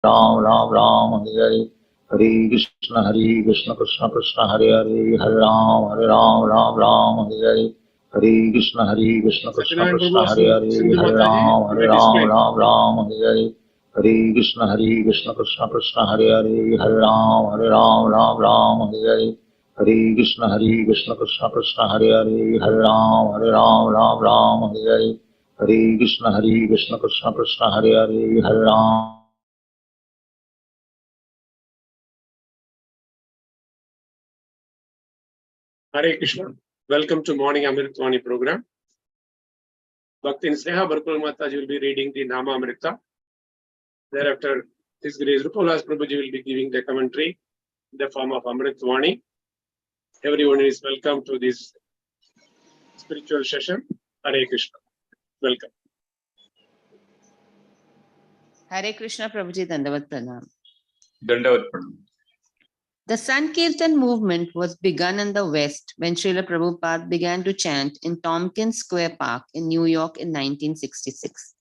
Ram Ram Ram Hare Hare Krishna Krishna Krishna Hare Hare Hare Ram Ram Hare Hare Krishna Krishna Satyanarayan Krishna Prabhu, Hare Hare Sindhu Hare Mataji, Ram you may display. Ram Hare Hare Krishna Krishna Krishna Hare Hare Hare Ram Hare Hare Krishna Krishna Krishna Hare Hare Hare Ram Hare Hare Krishna Krishna Krishna Hare Hare Hare Ram. Hare Krishna. Welcome to Morning Amrut Vani program. Bhakti Sneha Barkul Mataji will be reading the Nama Amrita. Thereafter, His Grace Rupavilas Prabhuji will be giving the commentary in the form of Amrit Vani. Everyone is welcome to this spiritual session. Hare Krishna. Welcome. Hare Krishna Prabhuji, Dandavat Pranam. Dandavat Pranam. The Sankirtan movement was begun in the West when Srila Prabhupada began to chant in Tompkins Square Park in New York in 1966.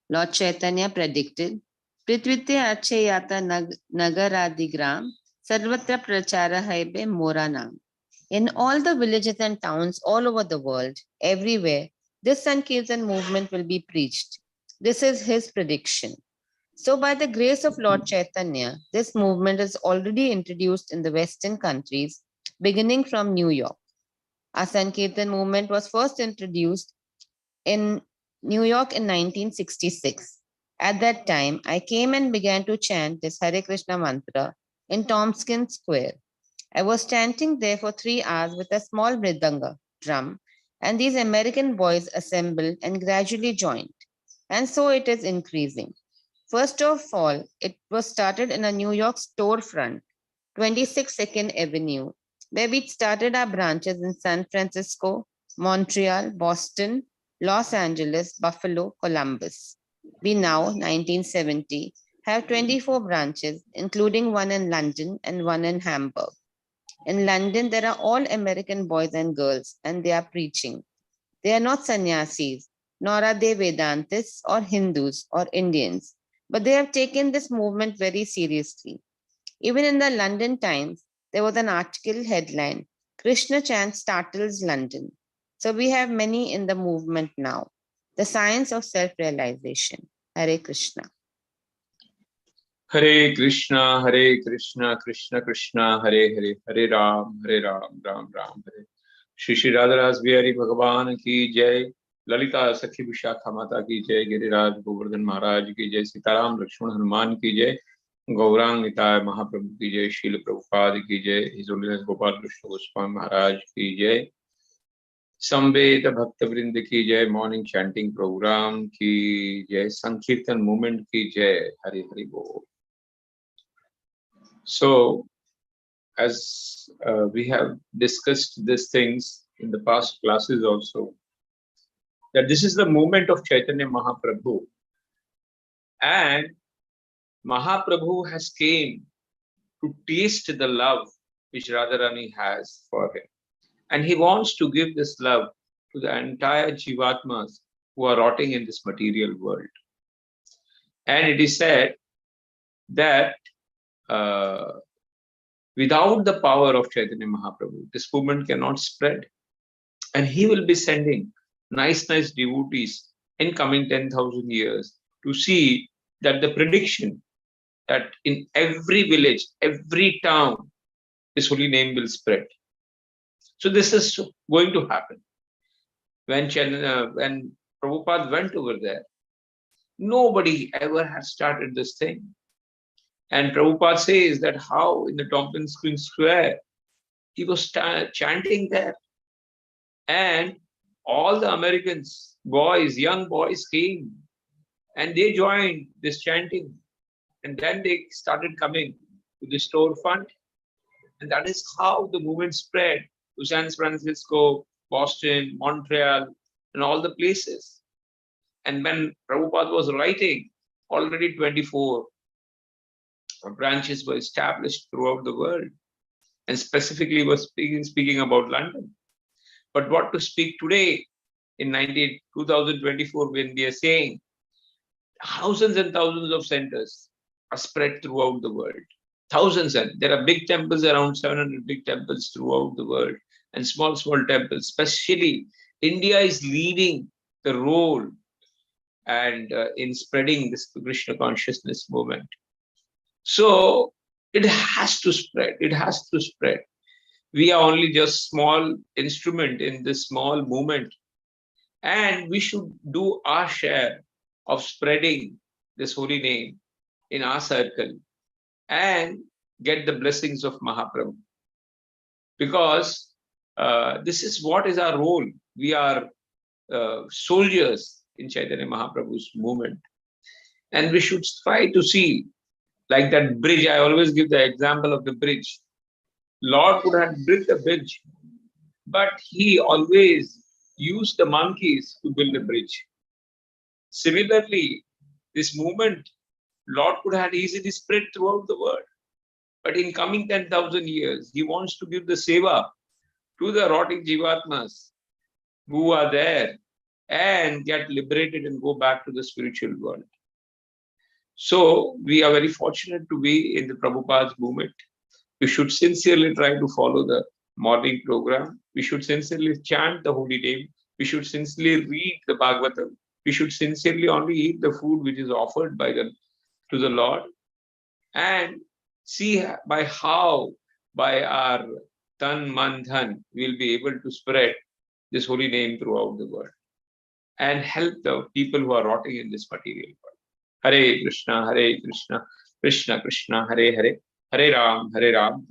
Lord Chaitanya predicted, Prithvite Achayata Nagaradigram Sarvatra Prachara Haibe Moranam. In all the villages and towns all over the world, everywhere, this Sankirtan movement will be preached. This is his prediction. So by the grace of Lord Chaitanya, this movement is already introduced in the Western countries, beginning from New York. Our Sankirtan movement was first introduced in New York in 1966. At that time, I came and began to chant this Hare Krishna mantra in Tompkins Square. I was chanting there for 3 hours with a small mridanga, drum, and these American boys assembled and gradually joined. And so it is increasing. First of all, it was started in a New York storefront, 26 2nd Avenue, where we started our branches in San Francisco, Montreal, Boston, Los Angeles, Buffalo, Columbus. We now, 1970, have 24 branches, including one in London and one in Hamburg. In London, there are all American boys and girls, and they are preaching. They are not sannyasis, nor are they Vedantists or Hindus or Indians, but they have taken this movement very seriously. Even in the London Times, there was an article headline, Krishna chant startles London. So we have many in the movement now. The science of self-realization. Hare Krishna. Hare Krishna, Krishna Krishna, Hare Hare, Hare Ram, Ram Ram Hare. Shri Shri Radharas Bihari Bhagavan ki Jai, Lalita Sakhi Vishakha Mata ki Jai, Giriraj Govardhan Maharaj ki Jai, Sitaram Lakshman Hanuman ki Jai, Gaurang Nitaya Mahaprabhu ki Jai, Srila Prabhupada ki Jai, His Holiness Gopal Krishna Goswami Maharaj ki Jai, Samved Bhakta Vrind ki Jai, Morning Chanting Program ki Jai, Sankirtan Movement ki Jai, Hare Hare Bol. So, as we have discussed these things in the past classes also, that this is the movement of Chaitanya Mahaprabhu, and Mahaprabhu has came to taste the love which Radharani has for him, and he wants to give this love to the entire Jivatmas who are rotting in this material world. And it is said that without the power of Chaitanya Mahaprabhu, this movement cannot spread. And he will be sending nice devotees in coming 10,000 years to see that the prediction that in every village, every town, his holy name will spread. So this is going to happen. When Prabhupada went over there, nobody ever had started this thing. And Prabhupada says that how in the Tompkins Square, he was chanting there. And all the Americans, young boys came and they joined this chanting. And then they started coming to the storefront. And that is how the movement spread to San Francisco, Boston, Montreal, and all the places. And when Prabhupada was writing, already 24 branches were established throughout the world, and specifically was speaking about London. But what to speak today in 2024 when we are saying thousands and thousands of centers are spread throughout the world. Thousands, and there are big temples, around 700 big temples throughout the world, and small temples. Especially India is leading the role and in spreading this Krishna consciousness movement. So it has to spread. It has to spread. We are only just small instrument in this small movement, and we should do our share of spreading this holy name in our circle and get the blessings of Mahaprabhu. Because this is what is our role. We are soldiers in Chaitanya Mahaprabhu's movement. And we should try to see, like that bridge, I always give the example of the bridge. Lord could have built a bridge, but he always used the monkeys to build a bridge. Similarly, this movement, Lord could have easily spread throughout the world. But in coming 10,000 years, he wants to give the seva to the rotting jivatmas who are there and get liberated and go back to the spiritual world. So we are very fortunate to be in the Prabhupada's movement. We should sincerely try to follow the morning program. We should sincerely chant the holy name. We should sincerely read the Bhagavatam. We should sincerely only eat the food which is offered to the Lord, and see by our tan, man, dhan, we'll be able to spread this holy name throughout the world and help the people who are rotting in this material world. Hare Krishna, Krishna Krishna, Hare Hare, Hare Ram, Ram